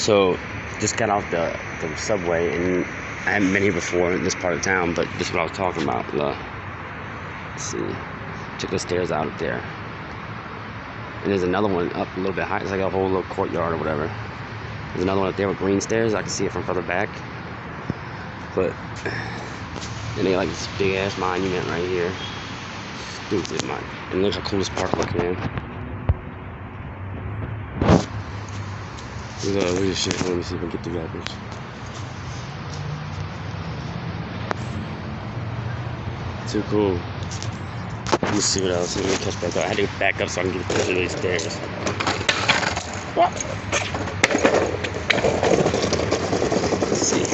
So, just got off the subway, and I haven't been here before in this part of town, but this is what I was talking about. Let's see. Check the stairs out up there. And there's another one up a little bit high. It's like a whole little courtyard or whatever. There's another one up there with green stairs. I can see it from further back. But then they got like this big ass monument right here. Stupid monument. And it looks like the coolest park look, man. Look at this shit. Let me see if I can get the rappers. Too cool. Let me see what else. Let me catch back up. I had to back up so I can get a picture of these stairs. What? Let's see.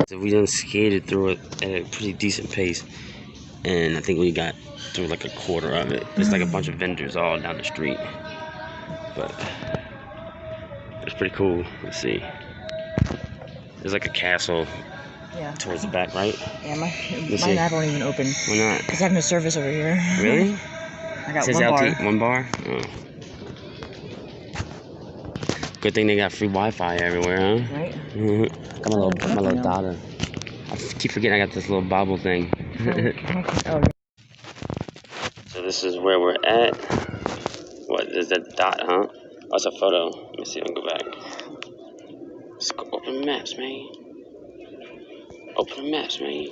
So we done skated through it at a pretty decent pace, and I think we got through like a quarter of it. There's like a bunch of vendors all down the street, but it's pretty cool. Let's see. There's like a castle towards the back, right? Yeah, my app won't even open. Why not? Because I have no service over here. Really? I got says one bar. One bar? Oh. Good thing they got free Wi-Fi everywhere, huh? Right? Got my little daughter. I keep forgetting I got this little bobble thing. So this is where we're at. What is that dot, huh? Oh, it's a photo. Let me see if I can go back. Let's go open maps, man. Open the maps, man.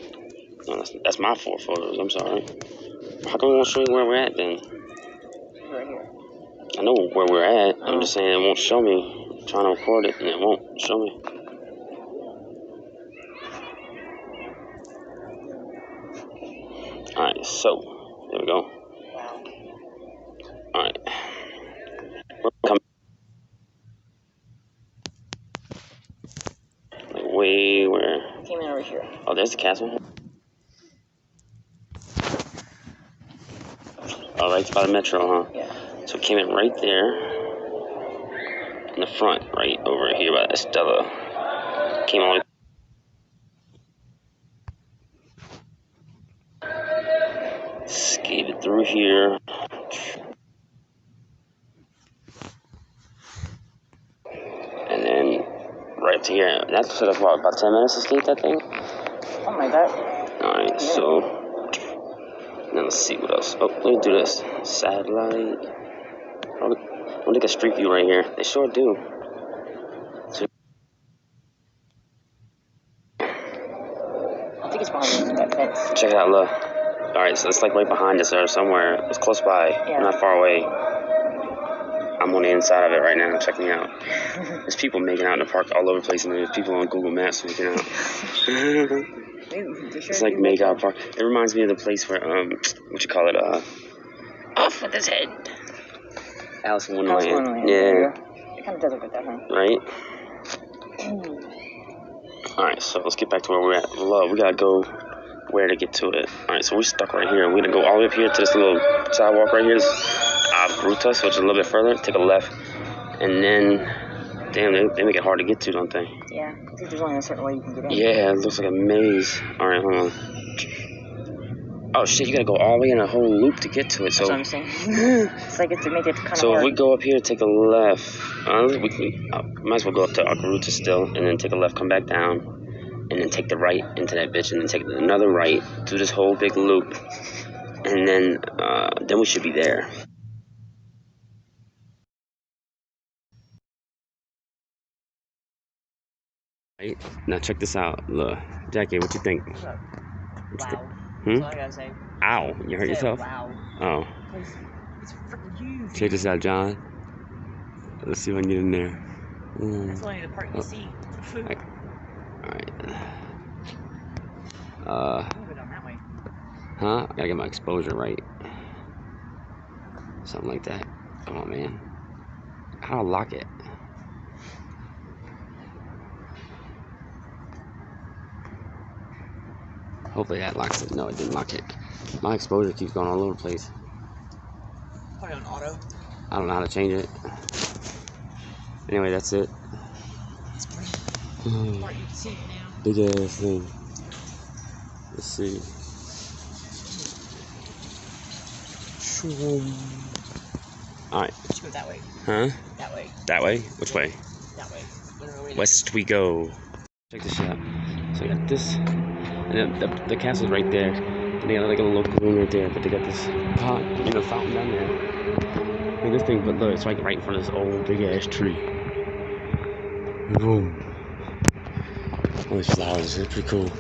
No, that's my 4 photos. I'm sorry. How come it won't show you where we're at then? Right here. I know where we're at. I'm just saying it won't show me. I'm trying to record it and it won't show me. Alright, so there we go. Alright. Like way where? Came in over here. Oh, there's the castle. Oh, right by the metro, huh? Yeah. So it came in right there. In the front, right over here by Estella. Came all the way. Skated through here. And then right to here. That took us what, about 10 minutes to skate that thing? Something like that. Alright, so now let's see what else. Oh, let me do this. Satellite. I want to take a street view right here. They sure do. So, I think it's behind that fence. check it out, look. Alright, so it's like right behind us or somewhere. It's close by, not far away. I'm on the inside of it right now, checking out. There's people making out in the park all over the place, and there's people on Google Maps making out. It's like make out park. It reminds me of the place where, what you call it, off with his head. Alice in Wonderland. Yeah. It kind of does look like that, huh? Right? Alright, so let's get back to where we're at. We gotta go where to get to it. Alright, so we're stuck right here. We're gonna go all the way up here to this little sidewalk right here. This Ruta, so it's a little bit further. Take a left. And then, damn, they make it hard to get to, don't they? Yeah, I think there's only a certain way you can get in. Yeah, it looks like a maze. Alright, hold on. Oh shit, you gotta go all the way in a whole loop to get to it. So that's what I'm saying. It's like to make it kind of so hard. if we go up here, take a left. Might as well go up to Ruta still, and then take a left, come back down, and then take the right into that bitch, and then take another right, do this whole big loop, and then we should be there. Right, now check this out. Look, Jackie, what you think? What's up? Wow. Hmm? That's all I gotta say. Ow, you hurt yourself? Wow. Oh. It's freaking huge. Check this out, John. Let's see if I can get in there. That's only the part you see. Alright. I'll go down that way. Huh? I gotta get my exposure right. Something like that. Come on, man. How do I lock it? Hopefully that locks it. No, it didn't lock it. My exposure keeps going all over the place. Probably on auto. I don't know how to change it. Anyway, that's it. Part you can see it now. Big ass thing. Let's see. Alright. Let's go that way. Huh? That way. That way? Which way? That way. Whatever way it is. West we go. Check this out. So I got this. And then the castle's right there. And they got like a little lagoon right there. But they got this pot, fountain down there. And this thing, but look, it's like right in front of this old big ass tree. Boom. All these flowers, it's pretty cool.